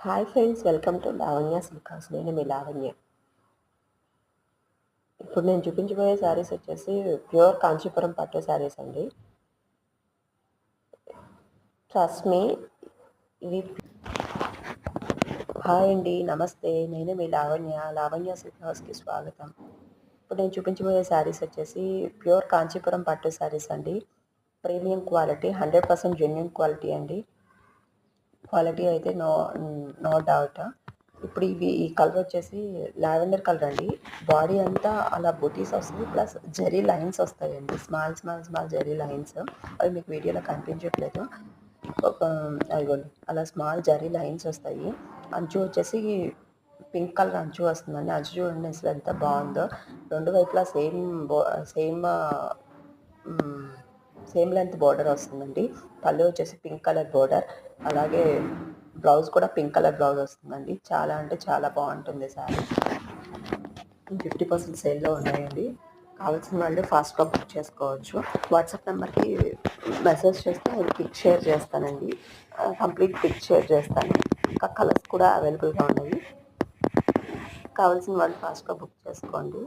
Hi friends, welcome to Lavanya silk house. నేను మీ లావణ్య. ఇప్పుడు నేను చూపించబోయే శారీస్ వచ్చేసి ప్యూర్ కాంచీపురం పట్టు శారీస్ అండి. Trust me. ఇవి హాయ్ అండి, నమస్తే. నేను మీ లావణ్య సిల్క్ హౌస్కి స్వాగతం. ఇప్పుడు నేను చూపించబోయే శారీస్ వచ్చేసి ప్యూర్ కాంచీపురం పట్టు శారీస్ అండి. ప్రీమియం క్వాలిటీ, 100% జెన్యున్ క్వాలిటీ అండి. క్వాలిటీ అయితే నో డౌట్. ఇప్పుడు ఈ కలర్ వచ్చేసి లావెండర్ కలర్ అండి. బాడీ అంతా అలా బొటీస్ వస్తుంది, ప్లస్ జెరీ లైన్స్ వస్తాయండి. Small zari lines. అవి మీకు వీడియోలో కనిపించట్లేదు. అదిగోండి, అలా స్మాల్ జెరీ లైన్స్ వస్తాయి. అంచు వచ్చేసి పింక్ కలర్ అంచు వస్తుందండి. అంచు చూడండి అసలు ఎంత బాగుందో. రెండు వైపులా సేమ్ లెంత్ బోర్డర్ వస్తుందండి. పళ్ళు వచ్చేసి పింక్ కలర్ బోర్డర్, అలాగే బ్లౌజ్ కూడా పింక్ కలర్ బ్లౌజ్ వస్తుందండి. చాలా అంటే చాలా బాగుంటుంది సారీ. 50% సేల్లో ఉన్నాయండి. కావాల్సిన వాళ్ళు ఫాస్ట్గా బుక్ చేసుకోవచ్చు. వాట్సాప్ నెంబర్కి మెసేజ్ చేస్తే నేను పిక్ షేర్ చేస్తానండి. కంప్లీట్ పిక్ షేర్ చేస్తాను. ఇంకా కలర్స్ కూడా అవైలబుల్గా ఉన్నాయి. కావాల్సిన వాళ్ళు ఫాస్ట్గా బుక్ చేసుకోండి.